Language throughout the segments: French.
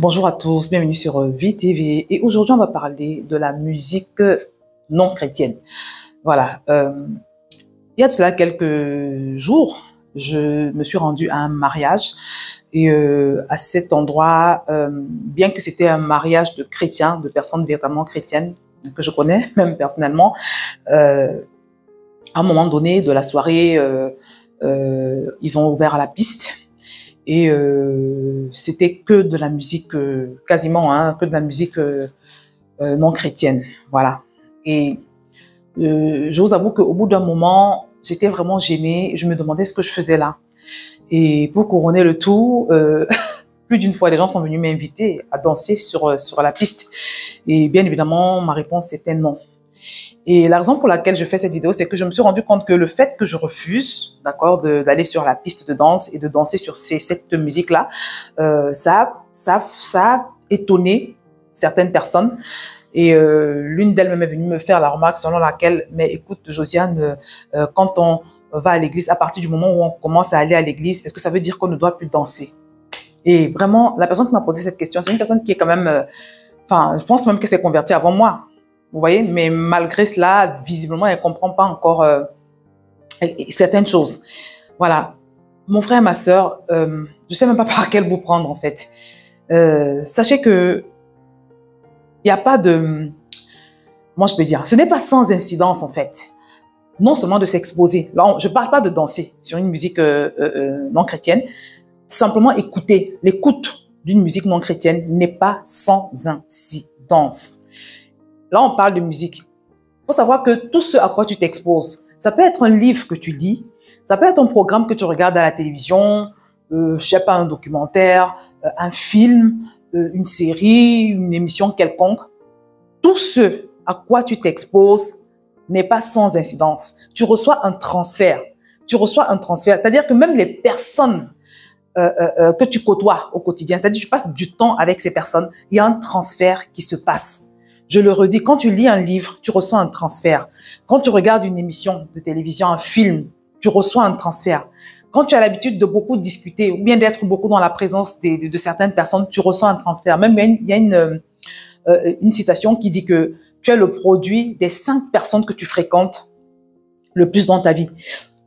Bonjour à tous, bienvenue sur VTV et aujourd'hui on va parler de la musique non chrétienne. Voilà, il y a de cela quelques jours, je me suis rendue à un mariage et à cet endroit, bien que c'était un mariage de chrétiens, de personnes véritablement chrétiennes que je connais même personnellement, à un moment donné de la soirée, ils ont ouvert la piste. Et c'était que de la musique, quasiment, hein, que de la musique non chrétienne, voilà. Et je vous avoue qu'au bout d'un moment, j'étais vraiment gênée. Je me demandais ce que je faisais là. Et pour couronner le tout, plus d'une fois, les gens sont venus m'inviter à danser sur la piste. Et bien évidemment, ma réponse était non. Et la raison pour laquelle je fais cette vidéo, c'est que je me suis rendu compte que le fait que je refuse, d'accord, d'aller sur la piste de danse et de danser sur cette musique-là, ça a étonné certaines personnes. Et l'une d'elles même est venue me faire la remarque selon laquelle, mais écoute, Josiane, quand on va à l'église, à partir du moment où on commence à aller à l'église, est-ce que ça veut dire qu'on ne doit plus danser? Et vraiment, la personne qui m'a posé cette question, c'est une personne qui est quand même, enfin, je pense même qu'elle s'est convertie avant moi. Vous voyez, mais malgré cela, visiblement, elle ne comprend pas encore certaines choses. Voilà. Mon frère et ma sœur, je ne sais même pas par quel bout prendre, en fait. Sachez que il n'y a pas de... Comment je peux dire? Ce n'est pas sans incidence, en fait. Non seulement de s'exposer. Là, je ne parle pas de danser sur une musique non chrétienne. Simplement écouter. L'écoute d'une musique non chrétienne n'est pas sans incidence. Là, on parle de musique. Il faut savoir que tout ce à quoi tu t'exposes, ça peut être un livre que tu lis, ça peut être un programme que tu regardes à la télévision, je sais pas, un documentaire, un film, une série, une émission quelconque. Tout ce à quoi tu t'exposes n'est pas sans incidence. Tu reçois un transfert. Tu reçois un transfert. C'est-à-dire que même les personnes que tu côtoies au quotidien, c'est-à-dire que tu passes du temps avec ces personnes, il y a un transfert qui se passe. Je le redis, quand tu lis un livre, tu reçois un transfert. Quand tu regardes une émission de télévision, un film, tu reçois un transfert. Quand tu as l'habitude de beaucoup discuter ou bien d'être beaucoup dans la présence de certaines personnes, tu reçois un transfert. Même il y a une citation qui dit que tu es le produit des 5 personnes que tu fréquentes le plus dans ta vie.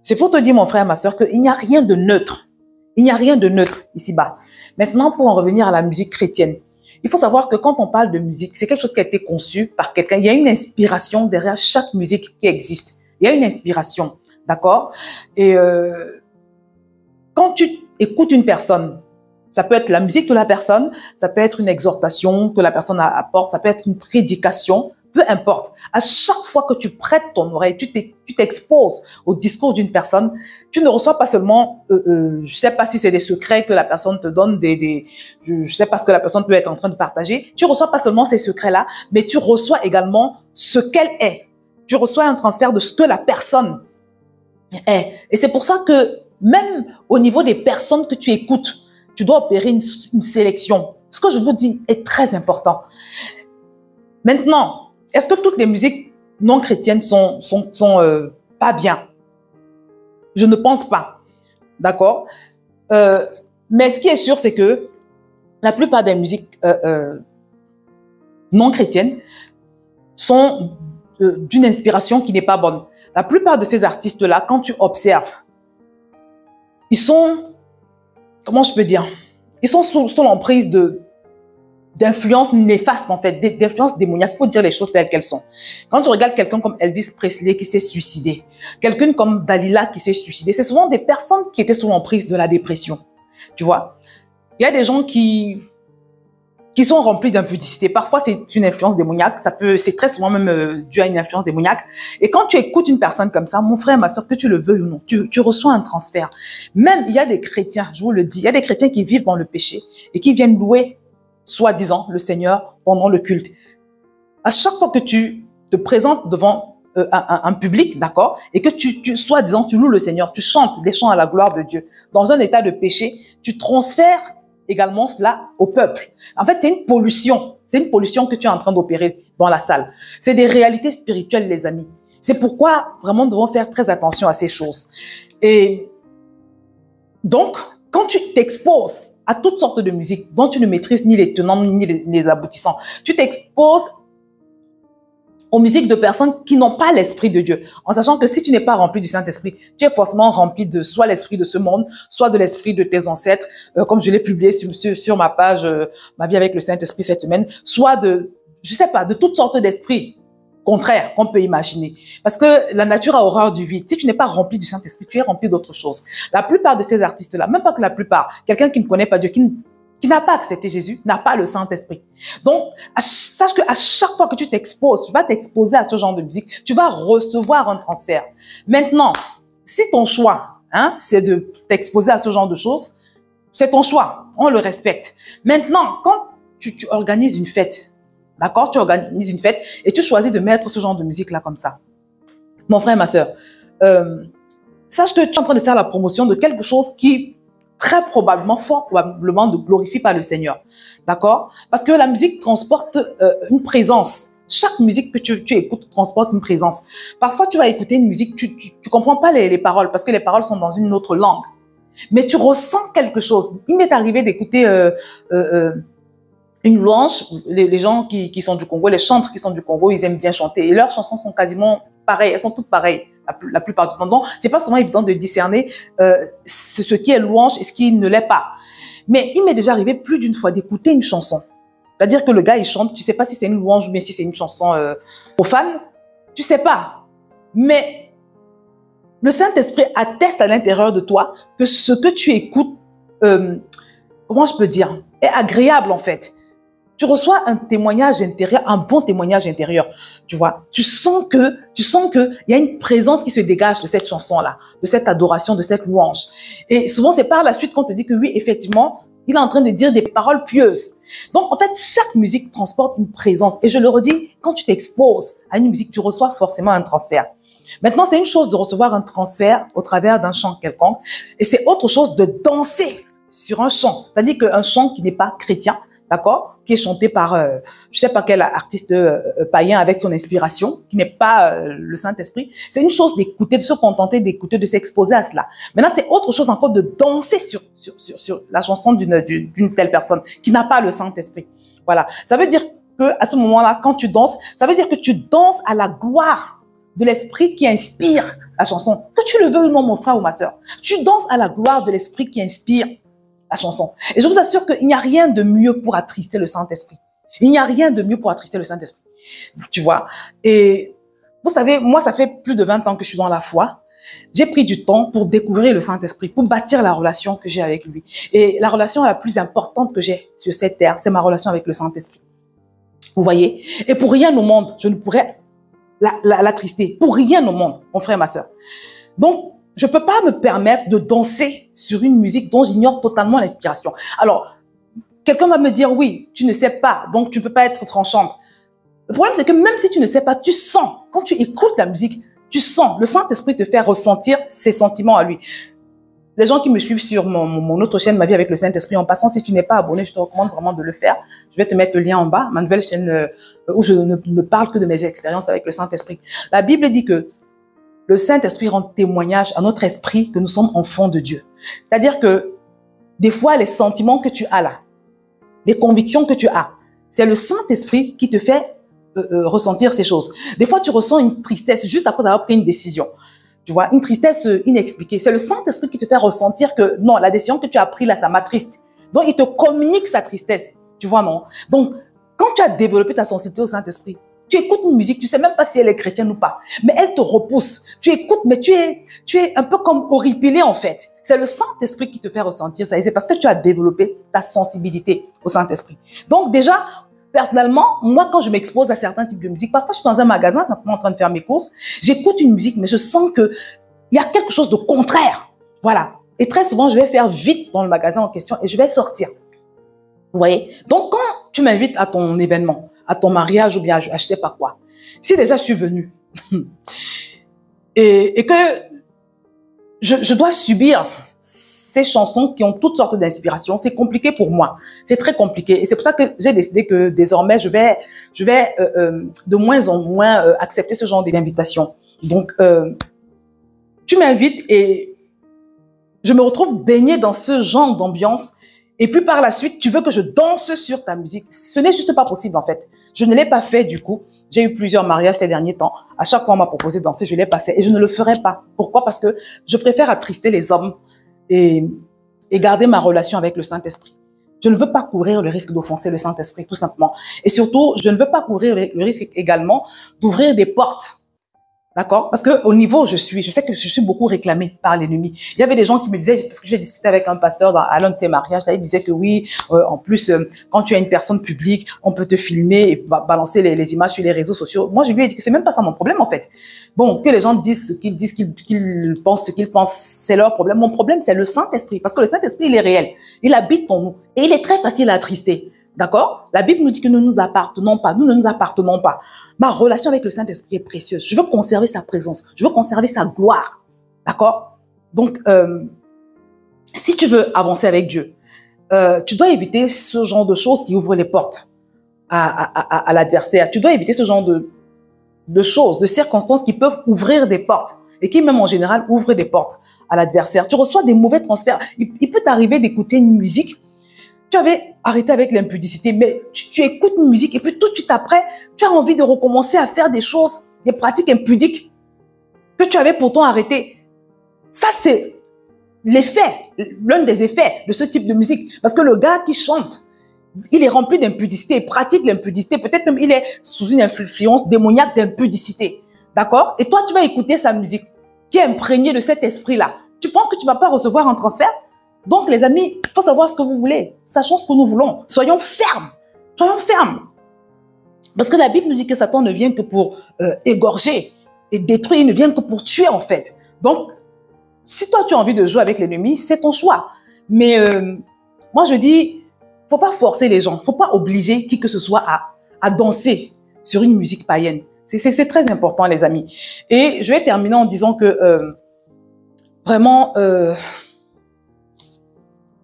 C'est pour te dire, mon frère, ma sœur, qu'il n'y a rien de neutre. Il n'y a rien de neutre ici-bas. Maintenant, pour en revenir à la musique chrétienne, il faut savoir que quand on parle de musique, c'est quelque chose qui a été conçu par quelqu'un. Il y a une inspiration derrière chaque musique qui existe. Il y a une inspiration, d'accord? Et quand tu écoutes une personne, ça peut être la musique de la personne, ça peut être une exhortation que la personne apporte, ça peut être une prédication, peu importe. À chaque fois que tu prêtes ton oreille, tu t'exposes au discours d'une personne, tu ne reçois pas seulement, je sais pas si c'est des secrets que la personne te donne, je sais pas ce que la personne peut être en train de partager. Tu reçois pas seulement ces secrets-là, mais tu reçois également ce qu'elle est. Tu reçois un transfert de ce que la personne est. Et c'est pour ça que même au niveau des personnes que tu écoutes, tu dois opérer une sélection. Ce que je vous dis est très important. Maintenant, est-ce que toutes les musiques non chrétiennes sont pas bien? Je ne pense pas. D'accord? Mais ce qui est sûr, c'est que la plupart des musiques non chrétiennes sont d'une inspiration qui n'est pas bonne. La plupart de ces artistes-là, quand tu observes, ils sont, comment je peux dire, ils sont sous l'emprise d'influences néfastes, en fait, d'influences démoniaques. Il faut dire les choses telles qu'elles sont. Quand tu regardes quelqu'un comme Elvis Presley qui s'est suicidé, quelqu'un comme Dalila qui s'est suicidé, c'est souvent des personnes qui étaient sous l'emprise de la dépression. Tu vois? Il y a des gens qui sont remplis d'impudicité. Parfois, c'est une influence démoniaque. C'est très souvent même dû à une influence démoniaque. Et quand tu écoutes une personne comme ça, mon frère, ma soeur, que tu le veuilles ou non, tu reçois un transfert. Même, il y a des chrétiens, je vous le dis, il y a des chrétiens qui vivent dans le péché et qui viennent louer soi-disant le Seigneur pendant le culte. À chaque fois que tu te présentes devant un public, d'accord, et que soi-disant, tu loues le Seigneur, tu chantes des chants à la gloire de Dieu, dans un état de péché, tu transfères également cela au peuple. En fait, c'est une pollution. C'est une pollution que tu es en train d'opérer dans la salle. C'est des réalités spirituelles, les amis. C'est pourquoi, vraiment, nous devons faire très attention à ces choses. Et donc, quand tu t'exposes à toutes sortes de musiques dont tu ne maîtrises ni les tenants ni les aboutissants. Tu t'exposes aux musiques de personnes qui n'ont pas l'Esprit de Dieu, en sachant que si tu n'es pas rempli du Saint-Esprit, tu es forcément rempli de soit l'esprit de ce monde, soit de l'esprit de tes ancêtres, comme je l'ai publié sur ma page Ma vie avec le Saint-Esprit cette semaine, soit de, je sais pas, de toutes sortes d'esprits contraires qu'on peut imaginer. Parce que la nature a horreur du vide. Si tu n'es pas rempli du Saint-Esprit, tu es rempli d'autre chose. La plupart de ces artistes-là, même pas que la plupart, quelqu'un qui ne connaît pas Dieu, qui n'a pas accepté Jésus, n'a pas le Saint-Esprit. Donc, sache qu'à chaque fois que tu t'exposes, tu vas t'exposer à ce genre de musique, tu vas recevoir un transfert. Maintenant, si ton choix, c'est de t'exposer à ce genre de choses, c'est ton choix, on le respecte. Maintenant, quand tu organises une fête, d'accord, tu organises une fête et tu choisis de mettre ce genre de musique-là comme ça. Mon frère, ma soeur, sache que tu es en train de faire la promotion de quelque chose qui très probablement, fort probablement, ne glorifie pas le Seigneur. D'accord? Parce que la musique transporte une présence. Chaque musique que tu écoutes transporte une présence. Parfois, tu vas écouter une musique, tu comprends pas les paroles parce que les paroles sont dans une autre langue. Mais tu ressens quelque chose. Il m'est arrivé d'écouter une louange. Les gens qui sont du Congo, les chantres qui sont du Congo, ils aiment bien chanter. Et leurs chansons sont quasiment pareilles. Elles sont toutes pareilles. La plupart du temps. Donc, c'est pas souvent évident de discerner ce qui est louange et ce qui ne l'est pas. Mais il m'est déjà arrivé plus d'une fois d'écouter une chanson. C'est-à-dire que le gars, il chante, tu sais pas si c'est une louange ou bien si c'est une chanson profane. Tu sais pas. Mais le Saint-Esprit atteste à l'intérieur de toi que ce que tu écoutes, comment je peux dire, est agréable en fait. Tu reçois un témoignage intérieur, un bon témoignage intérieur, tu vois. Tu sens que il y a une présence qui se dégage de cette chanson-là, de cette adoration, de cette louange. Et souvent, c'est par la suite qu'on te dit que oui, effectivement, il est en train de dire des paroles pieuses. Donc, en fait, chaque musique transporte une présence. Et je le redis, quand tu t'exposes à une musique, tu reçois forcément un transfert. Maintenant, c'est une chose de recevoir un transfert au travers d'un chant quelconque. Et c'est autre chose de danser sur un chant. C'est-à-dire qu'un chant qui n'est pas chrétien, d'accord, qui est chanté par, je sais pas quel artiste païen avec son inspiration, qui n'est pas le Saint-Esprit. C'est une chose d'écouter, de se contenter d'écouter, de s'exposer à cela. Maintenant, c'est autre chose encore de danser sur la chanson d'une telle personne qui n'a pas le Saint-Esprit. Voilà. Ça veut dire que à ce moment-là, quand tu danses, ça veut dire que tu danses à la gloire de l'esprit qui inspire la chanson. Que tu le veux ou non, mon frère ou ma sœur. Tu danses à la gloire de l'esprit qui inspire la chanson. Et je vous assure qu'il n'y a rien de mieux pour attrister le Saint-Esprit. Il n'y a rien de mieux pour attrister le Saint-Esprit. Tu vois. Et vous savez, moi, ça fait plus de 20 ans que je suis dans la foi. J'ai pris du temps pour découvrir le Saint-Esprit, pour bâtir la relation que j'ai avec lui. Et la relation la plus importante que j'ai sur cette terre, c'est ma relation avec le Saint-Esprit. Vous voyez? Et pour rien au monde, je ne pourrais l'attrister. Pour rien au monde, mon frère, ma sœur. Donc, je ne peux pas me permettre de danser sur une musique dont j'ignore totalement l'inspiration. Alors, quelqu'un va me dire, oui, tu ne sais pas, donc tu ne peux pas être tranchante. Le problème, c'est que même si tu ne sais pas, tu sens. Quand tu écoutes la musique, tu sens. Le Saint-Esprit te fait ressentir ses sentiments à lui. Les gens qui me suivent sur mon autre chaîne, Ma vie avec le Saint-Esprit, en passant, si tu n'es pas abonné, je te recommande vraiment de le faire. Je vais te mettre le lien en bas, ma nouvelle chaîne où je ne parle que de mes expériences avec le Saint-Esprit. La Bible dit que le Saint-Esprit rend témoignage à notre esprit que nous sommes enfants de Dieu. C'est-à-dire que des fois, les sentiments que tu as là, les convictions que tu as, c'est le Saint-Esprit qui te fait ressentir ces choses. Des fois, tu ressens une tristesse juste après avoir pris une décision. Tu vois, une tristesse inexpliquée. C'est le Saint-Esprit qui te fait ressentir que non, la décision que tu as prise là, ça m'attriste. Donc, il te communique sa tristesse. Tu vois, non? Donc, quand tu as développé ta sensibilité au Saint-Esprit, tu écoutes une musique, tu sais même pas si elle est chrétienne ou pas, mais elle te repousse. Tu écoutes, mais tu es un peu comme horripilé en fait. C'est le Saint-Esprit qui te fait ressentir ça. Et c'est parce que tu as développé ta sensibilité au Saint-Esprit. Donc déjà, personnellement, moi quand je m'expose à certains types de musique, parfois je suis dans un magasin, simplement en train de faire mes courses, j'écoute une musique, mais je sens qu'il y a quelque chose de contraire. Voilà. Et très souvent, je vais faire vite dans le magasin en question et je vais sortir. Vous voyez? Donc quand tu m'invites à ton événement, à ton mariage ou bien à je sais pas quoi. Si déjà je suis venue et que je dois subir ces chansons qui ont toutes sortes d'inspirations, c'est compliqué pour moi. C'est très compliqué. Et c'est pour ça que j'ai décidé que désormais, je vais de moins en moins accepter ce genre d'invitation. Donc, tu m'invites et je me retrouve baignée dans ce genre d'ambiance. Et puis par la suite, tu veux que je danse sur ta musique. Ce n'est juste pas possible en fait. Je ne l'ai pas fait du coup. J'ai eu plusieurs mariages ces derniers temps. À chaque fois, on m'a proposé de danser, je ne l'ai pas fait. Et je ne le ferai pas. Pourquoi? Parce que je préfère attrister les hommes et garder ma relation avec le Saint-Esprit. Je ne veux pas courir le risque d'offenser le Saint-Esprit, tout simplement. Et surtout, je ne veux pas courir le risque également d'ouvrir des portes. D'accord? Parce que au niveau où je sais que je suis beaucoup réclamée par l'ennemi. Il y avait des gens qui me disaient, parce que j'ai discuté avec un pasteur à l'un de ses mariages, là, il disait que oui, en plus, quand tu es une personne publique, on peut te filmer et balancer les images sur les réseaux sociaux. Moi, je lui ai dit que c'est même pas ça mon problème, en fait. Bon, que les gens disent ce qu'ils disent, qu'ils pensent ce qu'ils pensent, c'est leur problème. Mon problème, c'est le Saint-Esprit. Parce que le Saint-Esprit, il est réel. Il habite en nous. Et il est très facile à attrister. D'accord? La Bible nous dit que nous ne nous appartenons pas. Nous ne nous appartenons pas. Ma relation avec le Saint-Esprit est précieuse. Je veux conserver sa présence. Je veux conserver sa gloire. D'accord? Donc, si tu veux avancer avec Dieu, tu dois éviter ce genre de choses qui ouvrent les portes à l'adversaire. Tu dois éviter ce genre de choses, de circonstances qui peuvent ouvrir des portes et qui même en général ouvrent des portes à l'adversaire. Tu reçois des mauvais transferts. Il peut t'arriver d'écouter une musique. Tu avais arrêté avec l'impudicité, mais tu écoutes une musique et puis tout de suite après, tu as envie de recommencer à faire des choses, des pratiques impudiques que tu avais pourtant arrêtées. Ça, c'est l'effet, l'un des effets de ce type de musique. Parce que le gars qui chante, il est rempli d'impudicité, il pratique l'impudicité. Peut-être même il est sous une influence démoniaque d'impudicité. D'accord? Et toi, tu vas écouter sa musique qui est imprégnée de cet esprit-là. Tu penses que tu ne vas pas recevoir un transfert? Donc, les amis, il faut savoir ce que vous voulez. Sachons ce que nous voulons. Soyons fermes. Soyons fermes. Parce que la Bible nous dit que Satan ne vient que pour égorger et détruire. Il ne vient que pour tuer, en fait. Donc, si toi, tu as envie de jouer avec l'ennemi, c'est ton choix. Mais moi, je dis, faut pas forcer les gens. Faut pas obliger qui que ce soit à danser sur une musique païenne. C'est très important, les amis. Et je vais terminer en disant que vraiment...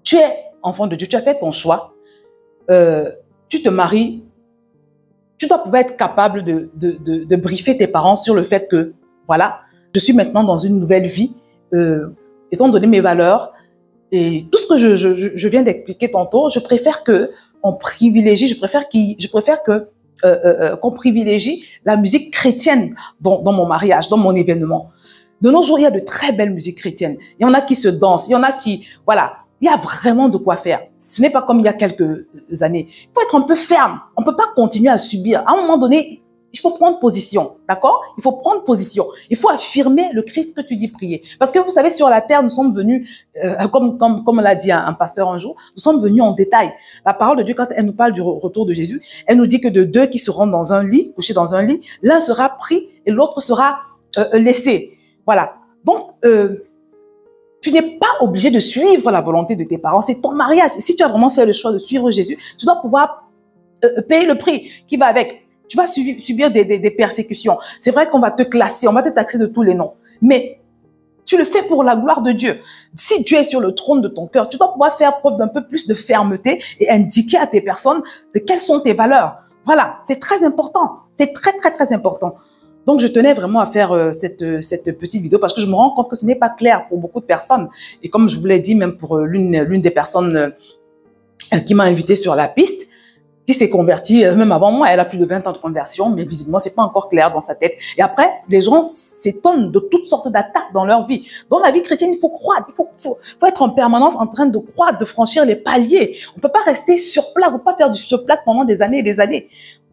tu es enfant de Dieu, tu as fait ton choix, tu te maries, tu dois pouvoir être capable de briefer tes parents sur le fait que, voilà, je suis maintenant dans une nouvelle vie, étant donné mes valeurs et tout ce que je viens d'expliquer tantôt, je préfère qu'on privilégie, qu'on privilégie la musique chrétienne dans mon mariage, dans mon événement. De nos jours, il y a de très belles musiques chrétiennes. Il y en a qui se dansent, il y en a qui, voilà. Il y a vraiment de quoi faire. Ce n'est pas comme il y a quelques années. Il faut être un peu ferme. On ne peut pas continuer à subir. À un moment donné, il faut prendre position. D'accord? Il faut prendre position. Il faut affirmer le Christ que tu dis prier. Parce que vous savez, sur la terre, nous sommes venus, comme l'a dit un pasteur un jour, nous sommes venus en détail. La parole de Dieu, quand elle nous parle du retour de Jésus, elle nous dit que de deux qui seront dans un lit, couchés dans un lit, l'un sera pris et l'autre sera laissé. Voilà. Donc, tu n'es pas obligé de suivre la volonté de tes parents. C'est ton mariage. Et si tu as vraiment fait le choix de suivre Jésus, tu dois pouvoir payer le prix qui va avec. Tu vas subir des persécutions. C'est vrai qu'on va te classer, on va te taxer de tous les noms. Mais tu le fais pour la gloire de Dieu. Si Dieu est sur le trône de ton cœur, tu dois pouvoir faire preuve d'un peu plus de fermeté et indiquer à tes personnes de quelles sont tes valeurs. Voilà, c'est très important. C'est très, très, très important. Donc, je tenais vraiment à faire cette petite vidéo parce que je me rends compte que ce n'est pas clair pour beaucoup de personnes. Et comme je vous l'ai dit, même pour l'une des personnes qui m'a invité sur la piste, qui s'est convertie, même avant moi, elle a plus de 20 ans de conversion, mais visiblement, c'est pas encore clair dans sa tête. Et après, les gens s'étonnent de toutes sortes d'attaques dans leur vie. Dans la vie chrétienne, il faut croire, il faut être en permanence en train de croire, de franchir les paliers. On peut pas rester sur place, on peut pas faire du sur place pendant des années et des années.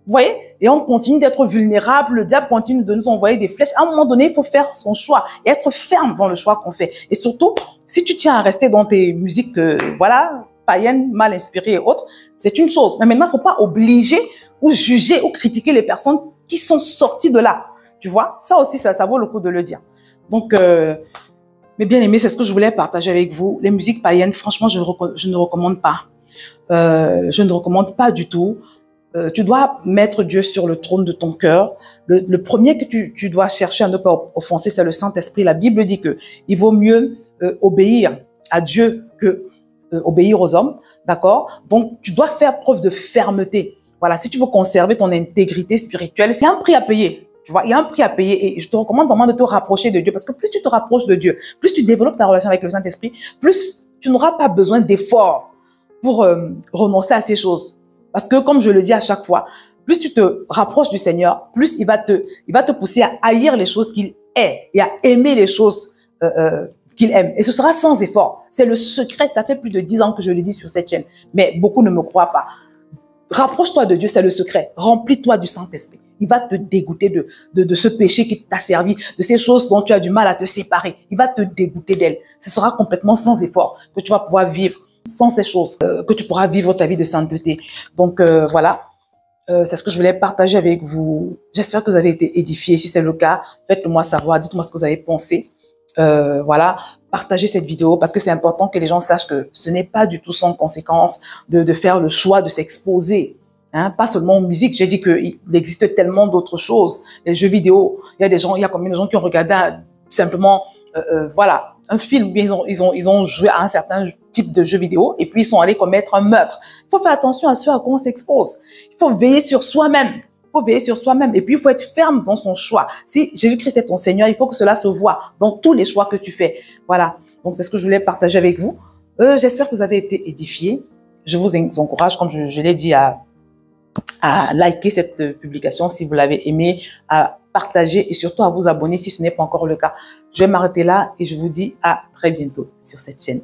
Vous voyez? Et on continue d'être vulnérable, le diable continue de nous envoyer des flèches. À un moment donné, il faut faire son choix et être ferme dans le choix qu'on fait. Et surtout, si tu tiens à rester dans tes musiques, voilà, païennes, mal inspirées et autres, c'est une chose. Mais maintenant, il ne faut pas obliger ou juger ou critiquer les personnes qui sont sorties de là. Tu vois? Ça aussi, ça vaut le coup de le dire. Donc, mes bien-aimés, c'est ce que je voulais partager avec vous. Les musiques païennes, franchement, je ne recommande pas. Je ne recommande pas du tout. Tu dois mettre Dieu sur le trône de ton cœur. Le premier que tu dois chercher à ne pas offenser, c'est le Saint-Esprit. La Bible dit que il vaut mieux obéir à Dieu que obéir aux hommes, d'accord? Donc, tu dois faire preuve de fermeté. Voilà, si tu veux conserver ton intégrité spirituelle, c'est un prix à payer. Tu vois, il y a un prix à payer et je te recommande vraiment de te rapprocher de Dieu parce que plus tu te rapproches de Dieu, plus tu développes ta relation avec le Saint-Esprit, plus tu n'auras pas besoin d'efforts pour renoncer à ces choses. Parce que comme je le dis à chaque fois, plus tu te rapproches du Seigneur, plus il va te pousser à haïr les choses qu'il est et à aimer les choses qu'il aime. Et ce sera sans effort. C'est le secret. Ça fait plus de 10 ans que je le dis sur cette chaîne. Mais beaucoup ne me croient pas. Rapproche-toi de Dieu, c'est le secret. Remplis-toi du Saint-Esprit. Il va te dégoûter de ce péché qui t'a servi, de ces choses dont tu as du mal à te séparer. Il va te dégoûter d'elles. Ce sera complètement sans effort que tu vas pouvoir vivre sans ces choses, que tu pourras vivre ta vie de sainteté. Donc voilà, c'est ce que je voulais partager avec vous. J'espère que vous avez été édifiés. Si c'est le cas, faites-le moi savoir. Dites-moi ce que vous avez pensé. Voilà, partagez cette vidéo parce que c'est important que les gens sachent que ce n'est pas du tout sans conséquence de faire le choix de s'exposer. Hein, pas seulement en musique, j'ai dit qu'il existe tellement d'autres choses. Les jeux vidéo, il y a combien de gens qui ont regardé simplement, voilà, un film, ils ont joué à un certain type de jeu vidéo et puis ils sont allés commettre un meurtre. Il faut faire attention à ce à quoi on s'expose. Il faut veiller sur soi-même. Il faut veiller sur soi-même et puis il faut être ferme dans son choix. Si Jésus-Christ est ton Seigneur, il faut que cela se voit dans tous les choix que tu fais. Voilà, donc c'est ce que je voulais partager avec vous. J'espère que vous avez été édifiés. Je vous encourage, comme je l'ai dit, à liker cette publication si vous l'avez aimé, à partager et surtout à vous abonner si ce n'est pas encore le cas. Je vais m'arrêter là et je vous dis à très bientôt sur cette chaîne.